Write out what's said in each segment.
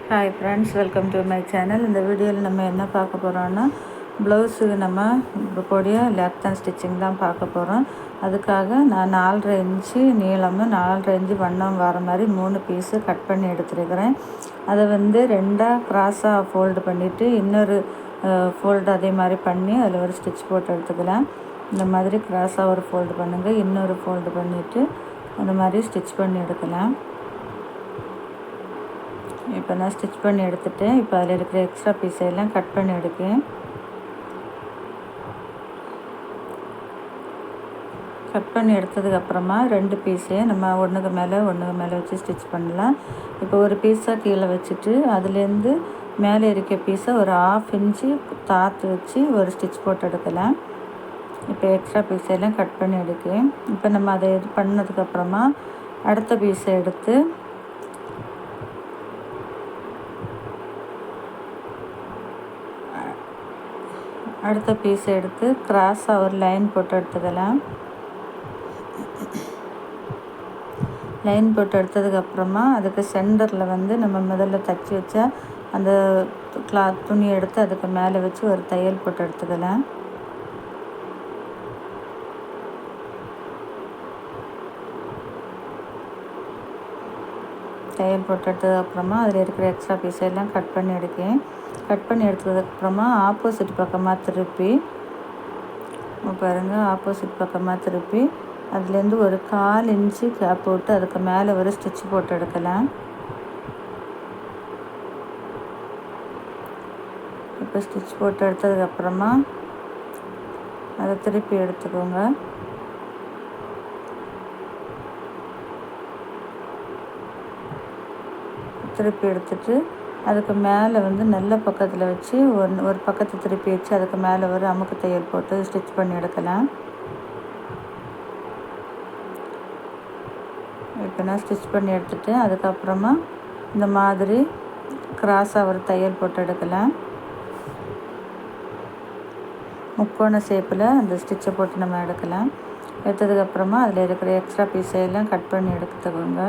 Hi friends, welcome to my channel. இந்த வீடியோவில் நம்ம என்ன பார்க்க போகிறோன்னா, ப்ளவுஸுக்கு நம்ம கூடிய லெஃப்ட் ஹேண்ட் ஸ்டிச்சிங் தான் பார்க்க போகிறோம். அதுக்காக நான் 4.5 இன்ச்சு நீளமும் 4.5 இன்ச்சு வண்ணம் வர மாதிரி 3 பீஸு கட் பண்ணி எடுத்துருக்கிறேன். அதை வந்து 2ஆக க்ராஸாக ஃபோல்டு பண்ணிவிட்டு இன்னொரு ஃபோல்டு அதே மாதிரி பண்ணி அதில் ஒரு ஸ்டிச் போட்டு எடுத்துக்கலாம். இந்த மாதிரி க்ராஸாக ஒரு ஃபோல்டு பண்ணுங்கள், இன்னொரு ஃபோல்டு பண்ணிவிட்டு அந்த மாதிரி ஸ்டிச் பண்ணி எடுக்கலாம். இப்போ நான் ஸ்டிச் பண்ணி எடுத்துட்டேன். இப்போ அதில் இருக்கிற எக்ஸ்ட்ரா பீஸை எல்லாம் கட் பண்ணி எடுக்கேன். கட் பண்ணி எடுத்ததுக்கப்புறமா 2 பீஸையும் நம்ம ஒன்றுக்கு மேலே வச்சு ஸ்டிச் பண்ணலாம். இப்போ ஒரு பீஸாக கீழே வச்சுட்டு அதுலேருந்து மேலே இருக்க பீஸை ஒரு 1/2 இன்ச்சு தாத்து வச்சு ஒரு ஸ்டிச் போட்டு எடுக்கலாம். இப்போ எக்ஸ்ட்ரா பீஸையெல்லாம் கட் பண்ணி எடுக்கேன். இப்போ நம்ம அதை இது பண்ணதுக்கப்புறமா அடுத்த பீஸை எடுத்து கிராஸாக ஒரு லைன் போட்டு எடுத்துக்கலாம். லைன் போட்டு எடுத்ததுக்கப்புறமா அதுக்கு சென்டரில் வந்து நம்ம முதல்ல தச்சு வச்சா அந்த துணி எடுத்து அதுக்கு மேலே வச்சு ஒரு தையல் போட்டு எடுத்துக்கலாம். தையல் போட்டு எடுத்ததுக்கப்புறமா அதில் இருக்கிற எக்ஸ்ட்ரா பீஸெல்லாம் கட் பண்ணி எடுக்கேன். கட் பண்ணி எடுத்ததுக்கப்புறமா ஆப்போசிட் பக்கமாக திருப்பி பாருங்கள், ஆப்போசிட் பக்கமாக திருப்பி அதுலேருந்து ஒரு 1/4 இன்ச்சு கேப் போட்டு அதுக்கு மேலே ஒரு ஸ்டிச் போட்டு எடுக்கலாம். இப்போ ஸ்டிச் போட்டு எடுத்ததுக்கப்புறமா அதை திருப்பி எடுத்துக்கோங்க. திருப்பி எடுத்துட்டு அதுக்கு மேலே வந்து நல்ல பக்கத்தில் வச்சு ஒரு பக்கத்தை திருப்பி வச்சு அதுக்கு மேலே ஒரு அமுக்கு தையல் போட்டு ஸ்டிச் பண்ணி எடுக்கலாம். இப்போ நான் ஸ்டிச் பண்ணி எடுத்துட்டு அதுக்கப்புறமா இந்த மாதிரி கிராஸாக ஒரு தையல் போட்டு எடுக்கலாம். முக்கோண ஷேப்பில் அந்த ஸ்டிச்சை போட்டு நம்ம எடுக்கலாம். எடுத்ததுக்கப்புறமா அதில் இருக்கிற எக்ஸ்ட்ரா பீஸையெல்லாம் கட் பண்ணி எடுத்துக்கோங்க.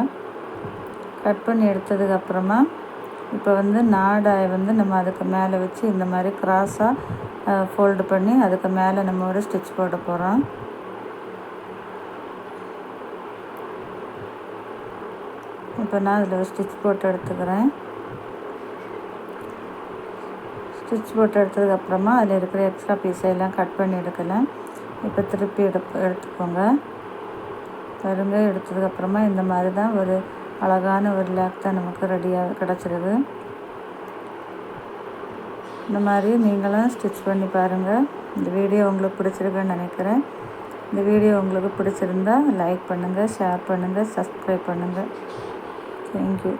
கட் பண்ணி எடுத்ததுக்கப்புறமா இப்போ வந்து நாடாயை வந்து நம்ம அதுக்கு மேலே வச்சு இந்த மாதிரி க்ராஸாக ஃபோல்டு பண்ணி அதுக்கு மேலே நம்ம ஒரு ஸ்டிச் போட போகிறோம். இப்போ நான் அதில் ஒரு ஸ்டிச் போட்டு எடுத்துக்கிறேன். ஸ்டிச் போட்டு எடுத்ததுக்கப்புறமா அதில் இருக்கிற எக்ஸ்ட்ரா பீஸையெல்லாம் கட் பண்ணி எடுக்கலாம். இப்போ திருப்பி எடுத்துக்கோங்க. பாருங்க, எடுத்ததுக்கப்புறமா இந்த மாதிரி தான் ஒரு அழகான ஒரு லேக் தான் நமக்கு ரெடியாக கிடச்சிருது. இந்த மாதிரி நீங்களும் ஸ்டிச் பண்ணி பாருங்கள். இந்த வீடியோ உங்களுக்கு பிடிச்சிருக்குன்னு நினைக்கிறேன். இந்த வீடியோ உங்களுக்கு பிடிச்சிருந்தா லைக் பண்ணுங்கள், ஷேர் பண்ணுங்கள், சப்ஸ்கிரைப் பண்ணுங்கள். தேங்க்யூ.